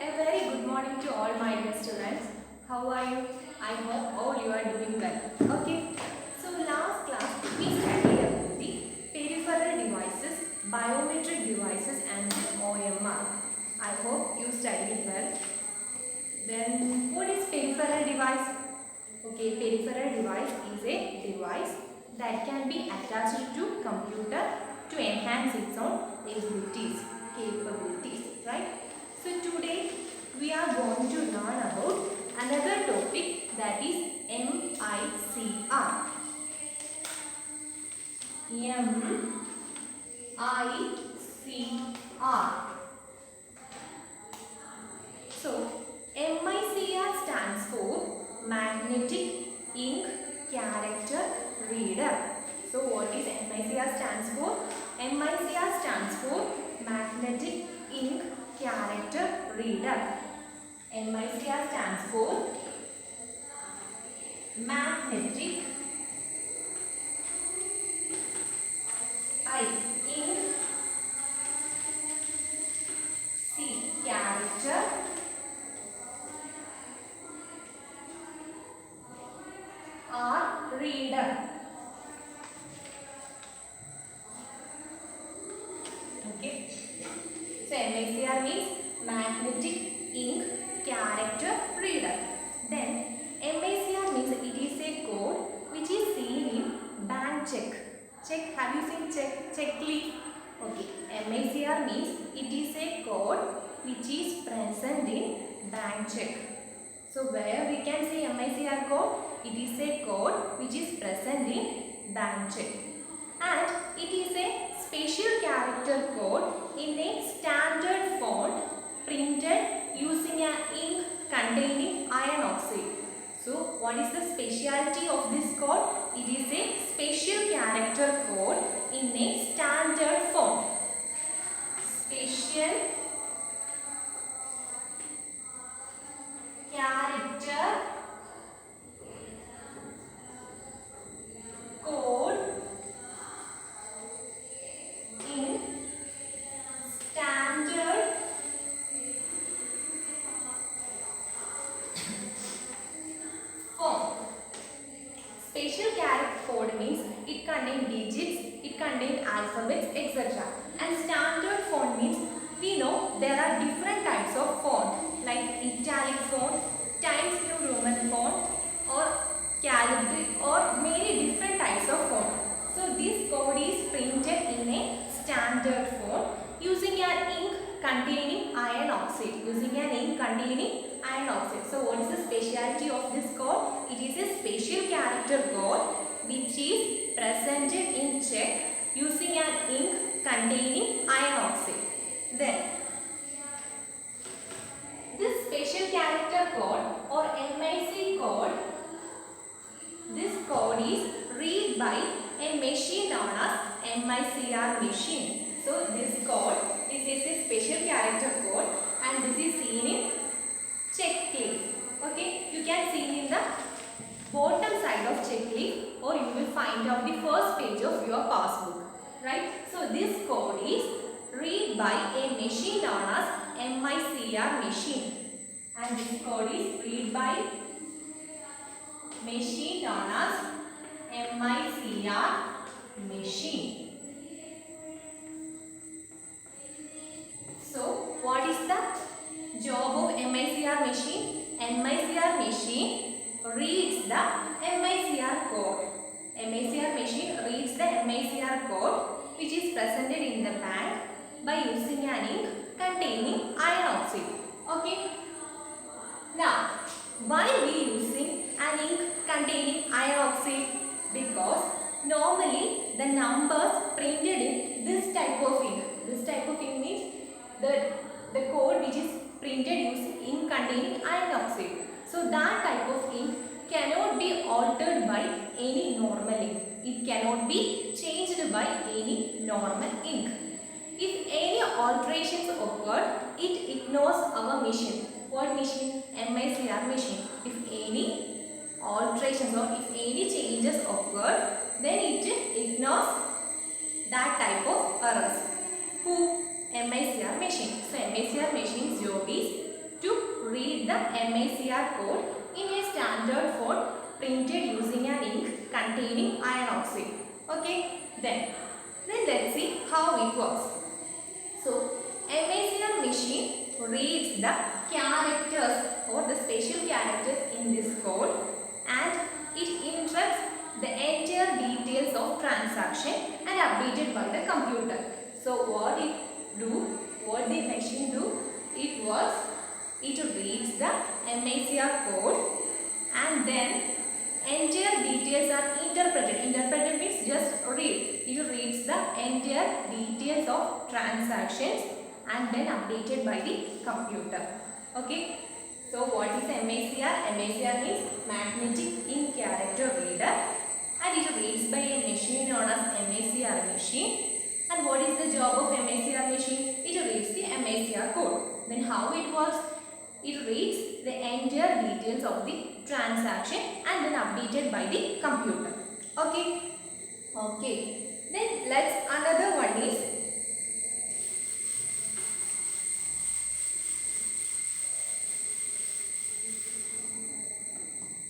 A very good morning to all my dear students. How are you? I hope all you are doing well. Okay. So last class we studied about the peripheral devices, biometric devices and OMR. I hope you studied well. Then what is peripheral device? Okay, peripheral device is a device that can be attached to computer to enhance its own abilities, capabilities, right? So today we are going to learn about another topic, that is MICR. MICR. So MICR stands for Magnetic Ink Character Reader. So what is MICR stands for? MICR stands for Magnetic Ink Character Reader. MICR stands for Magnetic Ink Character Reader. Okay. So MICR means Magnetic Ink Character Reader. Then MICR means it is a code which is seen in bank check. Check. Have you seen check? Check leaf. Okay. MICR means it is a code which is present in bank check. So where we can see MICR code? It is a code which is present in bank check. And it is a special character code in a standard font printed using an ink containing iron oxide. So what is the speciality of this code? It is a special character code in a standard font. Special character code in standard form. Special character code means it contains digits, it contains alphabets, etc. And standard font means we know there are different types of font like italic font, Times New Roman font or calligraphy or many different types of font. So this code is printed in a standard font using an ink containing iron oxide. So what is the speciality of this code? It is a special character code which is presented in check using an ink containing iron oxide. Then this special character code or MIC code, this code is read by a machine known as MICR machine. So this code, this is a special character code and this is seen in check leaf. Okay, you can see in the bottom side of check leaf or you will find out the first page of your passbook. Right? So this code is read by a machine known as MICR machine. And this code is read by machine known as MICR machine. So what is the job of MICR machine? MICR machine reads the MICR code. MICR machine reads the MICR code which is presented in the bank by using an ink containing iron oxide. Okay. Now, why we using an ink containing iron oxide? Because normally the numbers printed in this type of ink. This type of ink means the code which is printed using ink containing iron oxide. So that type of ink cannot be altered by any normal ink. It cannot be changed by any normal ink. If any alterations occur, it ignores our machine. What machine? MICR machine. If any alterations or if any changes occur, then it ignores that type of errors. Who? MICR machine. So MICR machine's job is the MICR code in a standard font printed using an ink containing iron oxide. Okay, then let's see how it works. So, MICR machine reads the characters or the special characters in this code and it interrupts the entire details of transaction and updated by the computer. So, what the machine do, it reads the MICR code and then entire details are interpreted. Interpreted means just read. It reads the entire details of transactions and then updated by the computer. Okay. So what is MICR? MICR means magnetic ink character reader and it reads by a machine known as MICR machine. And what is the job of MICR machine? It reads the MICR code. Then how it works? It reads the entire details of the transaction and then updated by the computer. Okay. Okay. Then let's another one is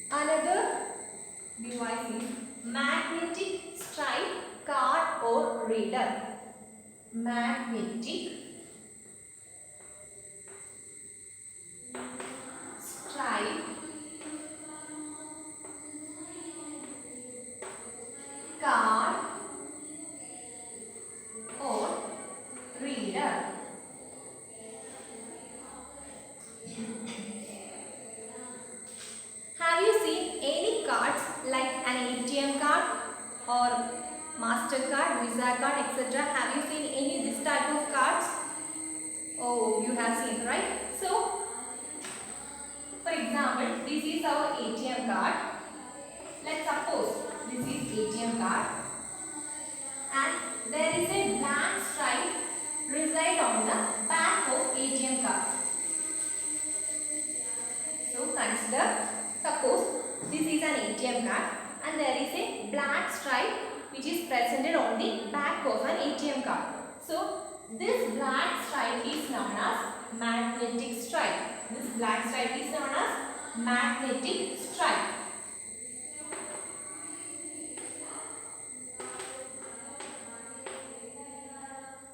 another device is magnetic stripe card or reader. Magnetic stripe card or reader. Have you seen any cards like an ATM card or MasterCard, Visa card, etc.? Have you seen any this type of cards? Oh, you have seen, right? So, for example, this is our ATM card. Let's suppose this is ATM card and there is a blank stripe reside on the back of ATM card. So consider, suppose this is an ATM card and there is a black stripe which is presented on the back of an ATM card. So this black stripe is known as magnetic stripe. This black stripe is known as magnetic stripe.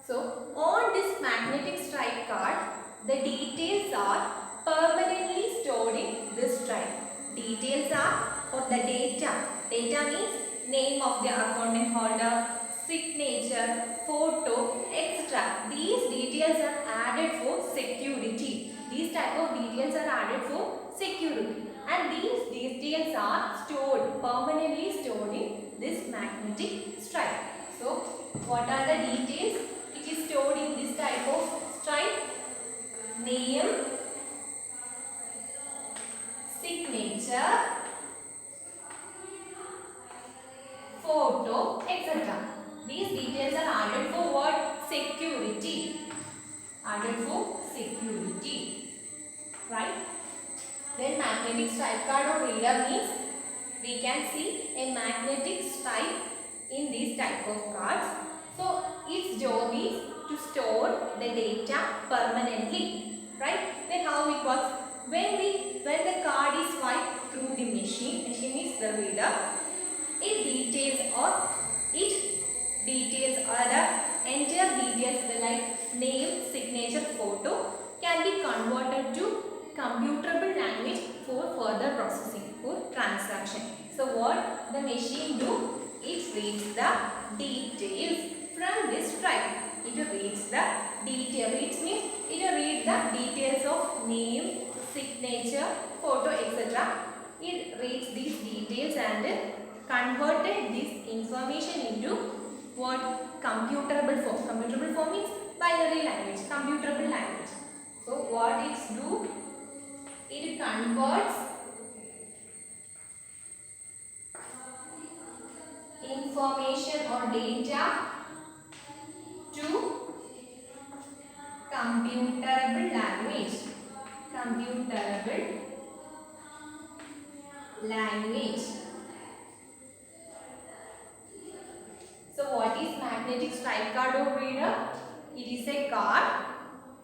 So on this magnetic stripe card, the details are permanently stored in this stripe. Details are or the data. Data means name of the account holder, signature, photo, etc. These details are added for security. These type of details are added for security. And these details are stored, permanently stored in this magnetic stripe. So, what are the details which is stored in this type of stripe? Name, signature, photo, etc. These details are added for what? Security. Added for security. Right? Then magnetic stripe card or reader means we can see a magnetic stripe in these type of cards. So its job is to store the data permanently. Right? Then how it works? When the card is swiped through the machine is the reader, it details or the entire details like name, signature, photo can be converted to computable language for further processing for transaction. So what the machine do? It reads the details from this stripe. It reads the detail. It means it reads the details of name, signature, photo, etc. It reads these details and converted this information into what? Computable form. Computable form means binary language, computable language. So what it do? It converts information or data to computable language. Computable language. So what is magnetic stripe card or reader? It is a card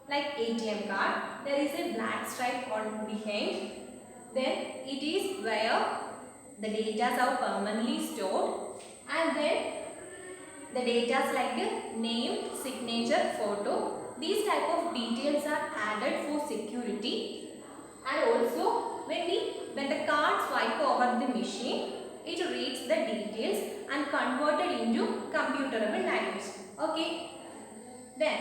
like ATM card there is a black stripe on behind. Then it is where the data are permanently stored, and then the data like name, signature, photo. These type of details are added for security. And also when the card swipe over the machine, it reads the details and converted into computerable language. Okay. Then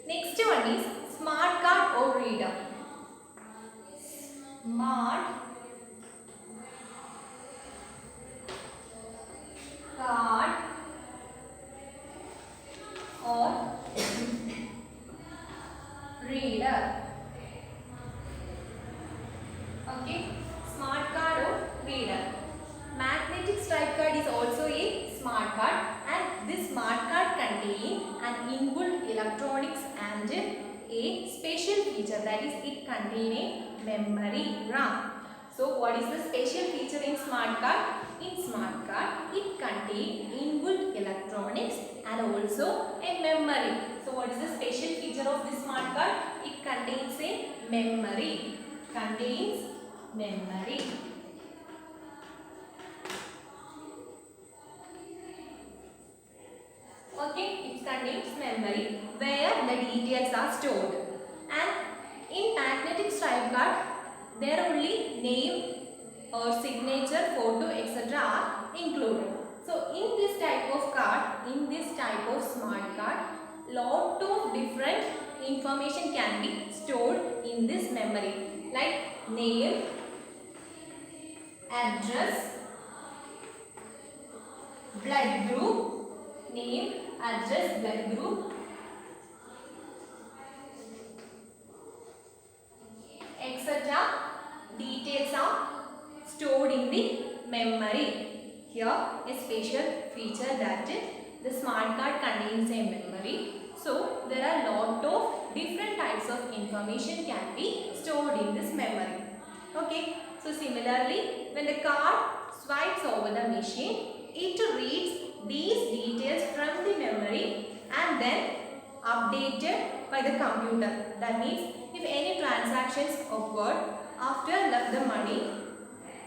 next one is smart card or reader. Smart card or reader. Okay, smart card or reader. Magnetic stripe card is also a smart card, and this smart card contains an inbuilt electronics and a special feature, that is it contains a memory RAM. So what is the special feature in smart card? In smart card it contains inbuilt electronics and also a memory. So what is the special feature of this smart card? It contains a memory. Contains memory. Okay, it contains memory where the details are stored. And in magnetic stripe card, there only name or signature, photo, etc. are included. So in this type of card, in this type of smart card, lot of different information can be stored in this memory, like name, address, blood group, name, address, blood group, etc. Details are stored in the memory. Here a special feature that the smart card contains a memory. So there are lot of different types of information can be stored in this memory. Okay. So similarly, when the card swipes over the machine, it reads these details from the memory and then updated by the computer. That means if any transactions occurred after left the money,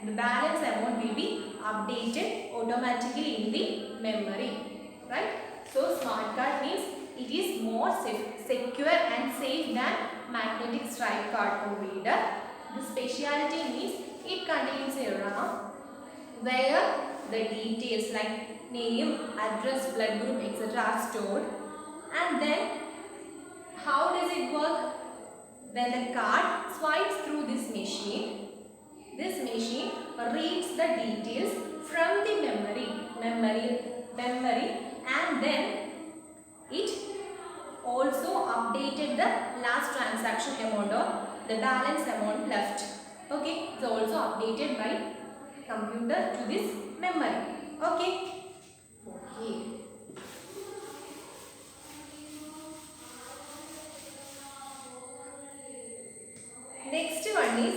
the balance amount will be updated automatically in the memory. Right? So smart card means it is more secure and safe than magnetic stripe card or reader. The speciality means it contains a RAM where the details like name, address, blood group, etc. are stored. And then how does it work? When the card swipes through this machine reads the details from the memory, and then it also updated the last transaction amount or the balance amount left. Okay, it's also updated by computer to this memory. Okay. Okay. Next one is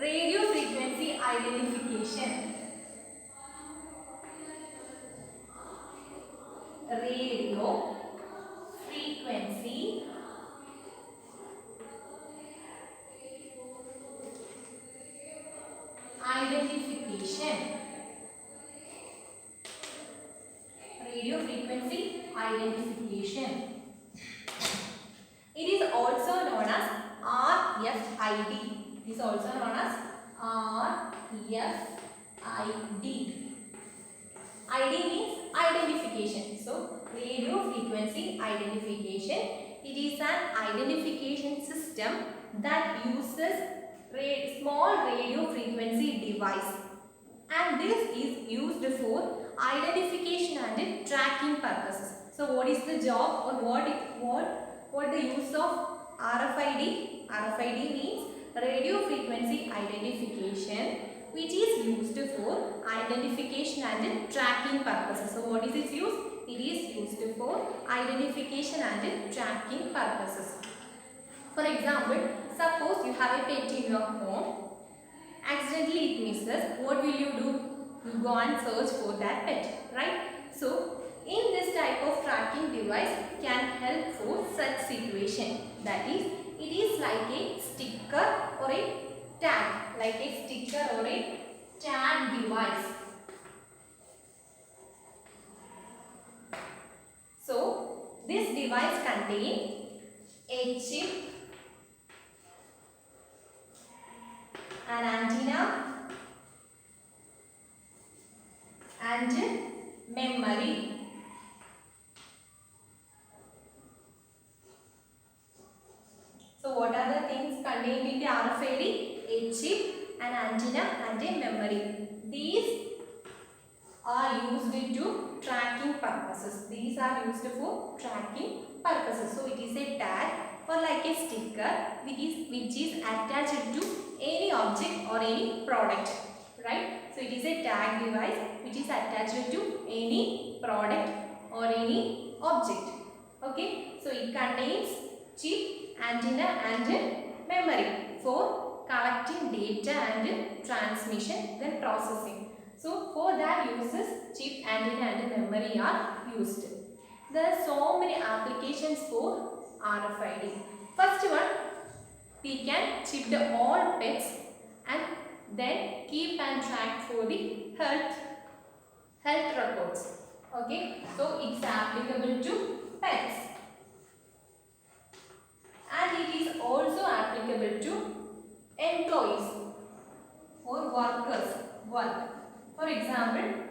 radio frequency identification. Radio frequency identification. Radio frequency identification. It is also known as RFID. It is also known as RFID. ID means identification. So, radio frequency identification. It is an identification system that uses small radio frequency device, and this is used for identification and tracking purposes. So, what is the job or what the use of RFID? RFID means radio frequency identification, which is used for identification and tracking purposes. So what is its use? It is used for identification and tracking purposes. For example, suppose you have a pet in your home accidentally it misses, what will you do? You go and search for that pet, right? So in this type of tracking device can help for such situation. That is, it is like a sticker or a tag, like a sticker or a tag device. So this device contains a chip, an antenna and memory. So what are the things contained in the RFID? A chip, an antenna and a memory. These are used to tracking purposes. These are used for tracking purposes. So it is a tag or like a sticker which is attached to any object or any product, right? So it is a tag device which is attached to any product or any object. Okay, so it contains chip, antenna and memory for collecting data and transmission, then processing. So for that uses chip, antenna and memory are used. There are so many applications for RFID. First one, we can chip all pets and then keep and track for the health records. Okay, so it's applicable to pets. And it is also applicable to employees or workers work. For example,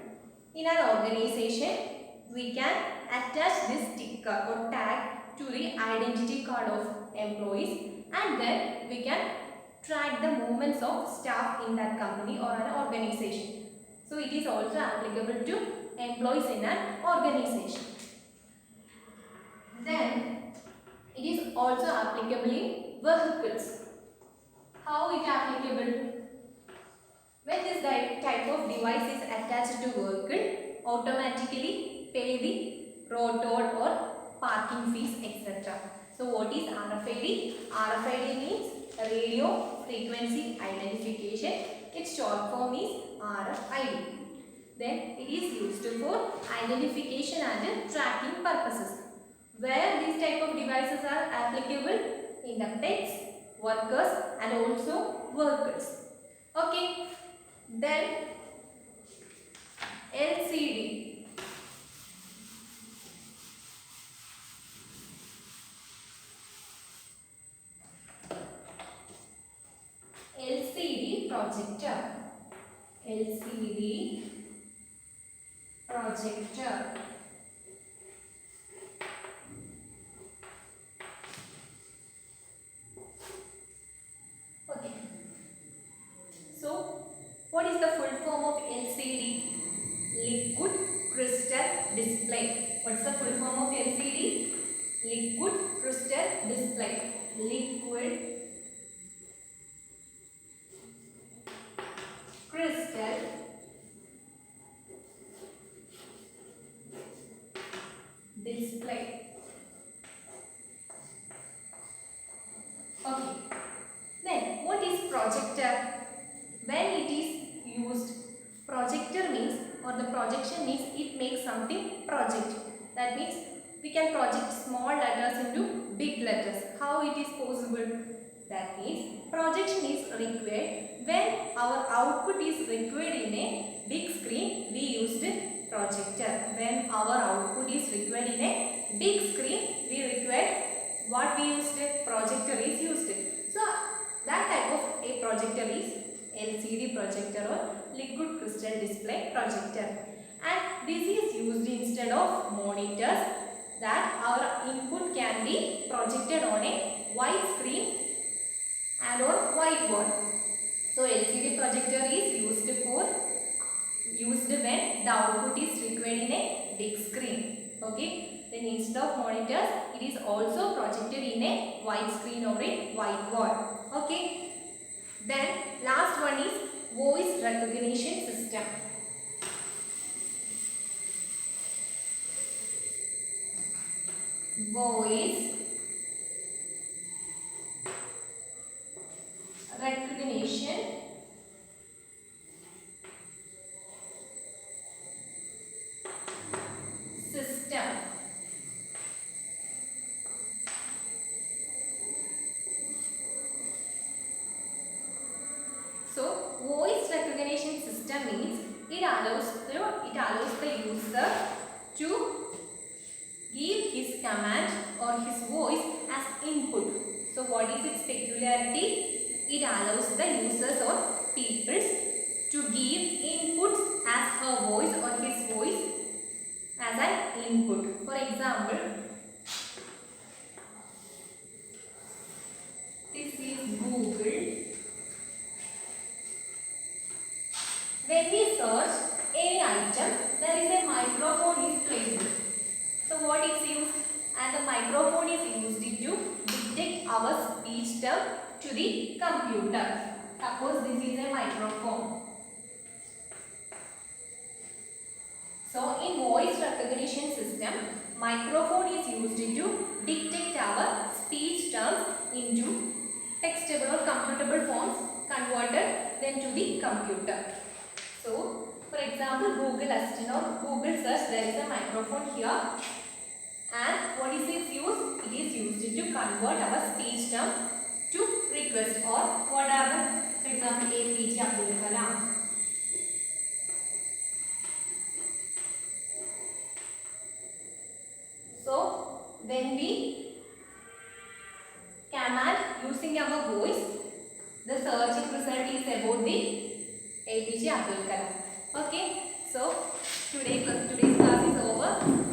in an organization, we can attach this sticker or tag to the identity card of employees and then we can track the movements of staff in that company or an organization. So it is also applicable to employees in an organization. Then it is also applicable in vehicles. How it applicable? When this type of device is attached to vehicle, automatically pay the road toll or parking fees, etc. So what is RFID? RFID means radio frequency identification. Its short form is RFID. Then it is used for identification and tracking purposes. Where these type of devices are applicable? In the pets, workers and also vehicles. Okay. Then LCD. LCD projector. LCD projector. Okay. So what is the full form of LCD? Liquid crystal display. What is the full form of LCD? Liquid crystal display. Liquid crystal display. Okay. Then what is projector? When it is used, projector means, or the projection means it makes something project. That means we can project small letters into big letters. How it is possible? That means projection is required when our output is required in a big screen. We used projector. When our output is required in a big screen, we require what we used? Projector is used. So that type of a projector is LCD projector or liquid crystal display projector. And this is used instead of monitors, that our input can be projected on a white screen and on whiteboard. So LCD projector is used when the output is required in a big screen. Okay. Then instead of monitors, it is also projected in a white screen or a whiteboard. Okay. Then last one is voice recognition system. Voice recognition allows the user to give his command or his voice as input. So what is its peculiarity? It allows the users or peoples to give inputs as her voice or his voice as an input. For example, this is Google. When we search any item, there is a microphone is placed. So what is used? And the microphone is used to detect our speech term to the computer. Suppose this is a microphone. So in voice recognition system, microphone is used to detect our speech terms into textable or computable forms, converted then to the computer. So for example, Google Assistant or Google search, there is a microphone here. And what is its use? It is used to convert our speech term to request or whatever. For example, APJ Abdul Kalam. So when we command using our voice, the searching result is about the APJ Abdul Kalam. Okay. So today's class is over.